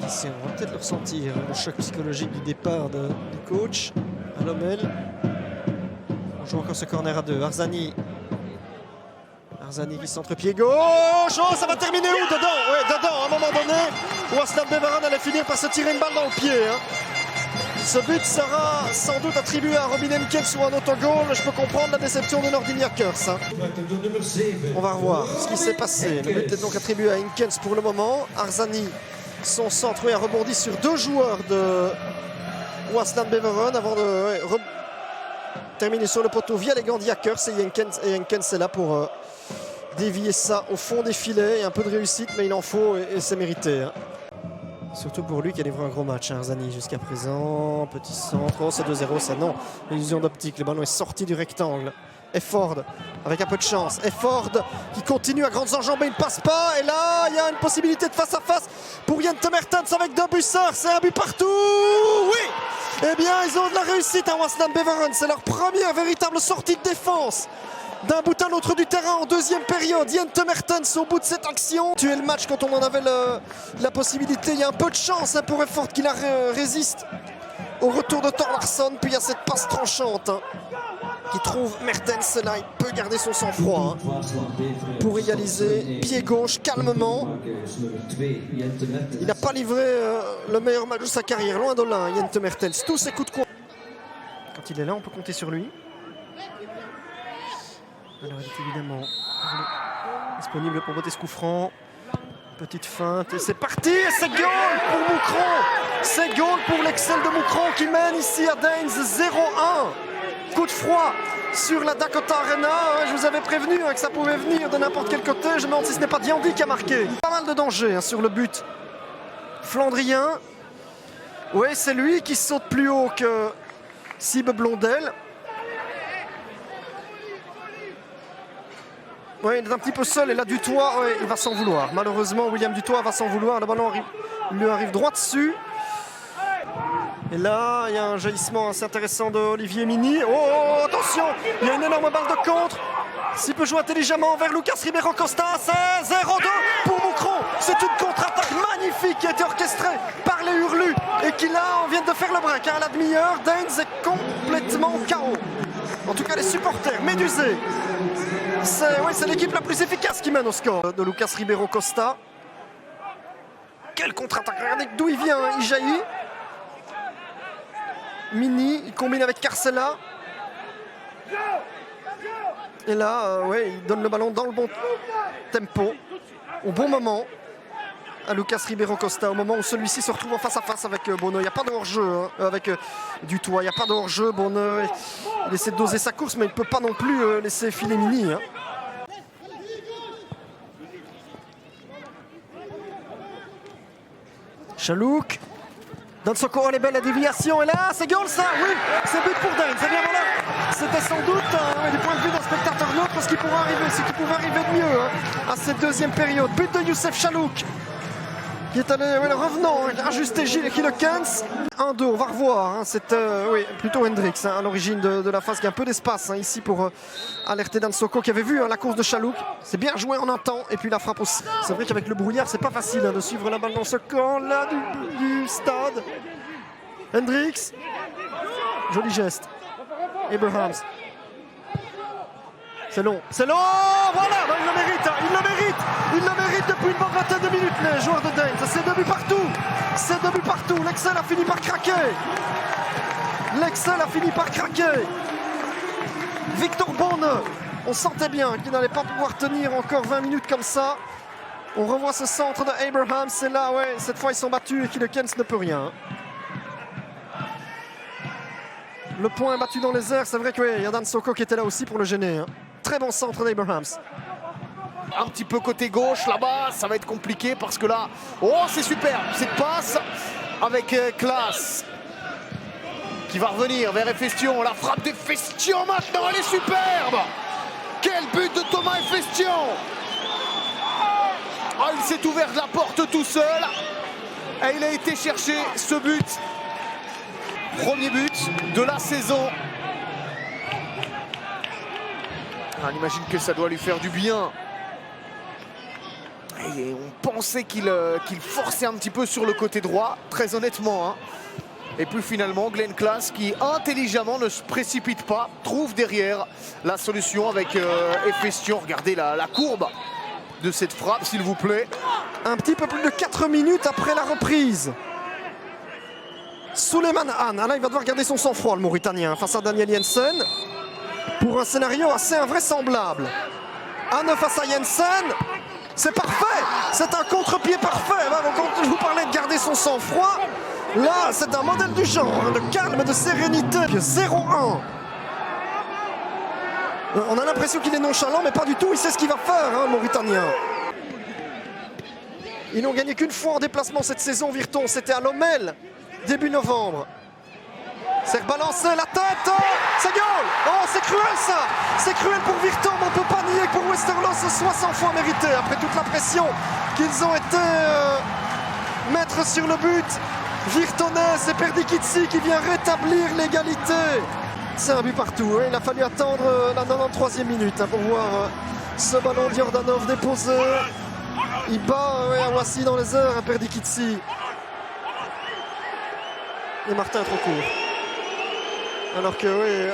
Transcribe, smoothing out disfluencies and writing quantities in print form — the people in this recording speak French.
ici. On va peut-être le ressentir, le choc psychologique du départ du coach à Lommel. On joue encore ce corner à 2. Arzani qui centre pied gauche. Oh, ça va terminer où? Dedans. Ouais, dedans, à un moment donné, où Aslan Beveran allait finir par se tirer une balle dans le pied. Hein. Ce but sera sans doute attribué à Robin Henkens ou à un autogol. Je peux comprendre la déception de Nordin Jakers. Hein. On va revoir ce qui s'est passé. Le but est donc attribué à Henkens pour le moment. Arzani, son centre, a rebondi sur 2 joueurs de Aslan Beveran avant de terminer sur le poteau via les gants de Jakers. Et Henkens est là pour dévier ça au fond des filets. Il y a un peu de réussite, mais il en faut et c'est mérité. Hein. Surtout pour lui qui a livré un gros match, hein, Arzani, jusqu'à présent. Petit centre, oh, c'est 2-0, ça non. L'illusion d'optique, le ballon est sorti du rectangle. Efford, avec un peu de chance. Efford qui continue à grandes enjambées, il ne passe pas. Et là, il y a une possibilité de face à face pour Jente Mertens avec 2 bussards. C'est un but partout. Oui. Eh bien, ils ont de la réussite à Aslan Beveran. C'est leur première véritable sortie de défense. D'un bout à l'autre du terrain en deuxième période. Jente Mertens au bout de cette action. Tuer le match quand on en avait la possibilité. Il y a un peu de chance hein, pour Efford qui la résiste au retour de Thor Larsson. Puis il y a cette passe tranchante hein, qui trouve Mertens. Là, il peut garder son sang-froid hein, pour égaliser. Pied gauche, calmement. Il n'a pas livré le meilleur match de sa carrière. Loin de là, hein, Jente Mertens. Tous ses coups de coin. Quand il est là, on peut compter sur lui. Alors il est évidemment disponible pour botter ce coup franc. Petite feinte et c'est parti. Et c'est goal pour Moucron. C'est goal pour l'Excel de Moucron qui mène ici à Daines 0-1. Coup de froid sur la Dakota Arena. Je vous avais prévenu que ça pouvait venir de n'importe quel côté. Je me demande si ce n'est pas Diandi qui a marqué. Pas mal de danger sur le but flandrien. Oui, c'est lui qui saute plus haut que Sib Blondel. Oui, il est un petit peu seul et là Dutoit, il va s'en vouloir. Malheureusement, William Dutoit va s'en vouloir. Le ballon lui arrive droit dessus. Et là, il y a un jaillissement assez intéressant de Olivier Mini. Oh, attention, il y a une énorme balle de contre. S'il peut jouer intelligemment vers Lucas Ribeiro Costa, c'est 0-2 pour Moucron. C'est une contre-attaque magnifique qui a été orchestrée par les Hurlus et qui là, on vient de faire le break. À la demi-heure, Daines est complètement KO. En tout cas, les supporters médusés. C'est l'équipe la plus efficace qui mène au score de Lucas Ribeiro Costa. Quelle contre-attaque, regardez d'où il vient, il jaillit. Mini, il combine avec Carcella. Et là, il donne le ballon dans le bon tempo, au bon moment, à Lucas Ribeiro Costa, au moment où celui-ci se retrouve en face à face avec Bonneau. Il n'y a pas de hors-jeu avec Dutoit, il n'y a pas de hors-jeu. Bonneau, il essaie de doser sa course, mais il ne peut pas non plus laisser filer Mini. Hein. Chalouk. Dansoko, elle est belle la déviation. Et là, c'est goal ça. Oui, c'est but pour Daines. C'est bien voilà. C'était sans doute du point de vue d'un spectateur neutre ce qui pourrait arriver, ce qui pouvait arriver de mieux à cette deuxième période. But de Youssef Chalouk. Qui est allé, le revenant, ajusté Gilles Kilekens. 1-2, on va revoir. C'est plutôt Hendrix à l'origine de la phase qui a un peu d'espace ici pour alerter Dansoko qui avait vu la course de Chalouk. C'est bien joué en un temps et puis la frappe aussi. C'est vrai qu'avec le brouillard, c'est pas facile de suivre la balle dans ce camp-là du stade. Hendrix. Joli geste. Abrahams. C'est long, voilà, il le mérite, il le mérite depuis une bonne vingtaine de minutes les joueurs de Daines. C'est 2 buts partout, l'Excel a fini par craquer. Victor Bonne, on sentait bien qu'il n'allait pas pouvoir tenir encore 20 minutes comme ça. On revoit ce centre de Abrahams, c'est là, cette fois ils sont battus et Kilekens ne peut rien. Le point est battu dans les airs, c'est vrai qu'il y a Dansoko qui était là aussi pour le gêner. Très bon centre d'Abrahams. Un petit peu côté gauche là-bas, ça va être compliqué parce que là, c'est super, cette passe avec Klaas qui va revenir vers Efestion. La frappe d'Efestion maintenant, elle est superbe. Quel but de Thomas Efestion. Il s'est ouvert la porte tout seul et il a été chercher ce but. Premier but de la saison. On imagine que ça doit lui faire du bien Et on pensait qu'il forçait un petit peu sur le côté droit, très honnêtement. Hein. Et puis finalement, Glenn Class qui intelligemment ne se précipite pas, trouve derrière la solution avec Efestion. Regardez la courbe de cette frappe, s'il vous plaît. Un petit peu plus de 4 minutes après la reprise. Souleymane Hann, là il va devoir garder son sang-froid, le Mauritanien, face à Daniel Jensen. Pour un scénario assez invraisemblable. Hann face à Jensen, c'est parfait. C'est un contre-pied parfait. Quand je vous parlais de garder son sang-froid, là c'est un modèle du genre, hein, de calme, de sérénité. 0-1. On a l'impression qu'il est nonchalant, mais pas du tout. Il sait ce qu'il va faire, hein, le Mauritanien. Ils n'ont gagné qu'une fois en déplacement cette saison, Virton. C'était à Lommel, début novembre. C'est rebalancé, la tête, oh, c'est goal. Oh, c'est cruel ça. C'est cruel pour Virton, mais on ne peut pas nier que pour Westerlo, ce soit 100 fois mérité. Après toute la pression qu'ils ont été mettre sur le but. Virtonais, c'est Perdikitsi qui vient rétablir l'égalité. C'est un but partout, hein. Il a fallu attendre la 93e minute, hein, pour voir ce ballon d'Yordanov déposé. Il bat Awassi dans les airs, Perdikitsi. Et Martin est trop court. Alors que oui,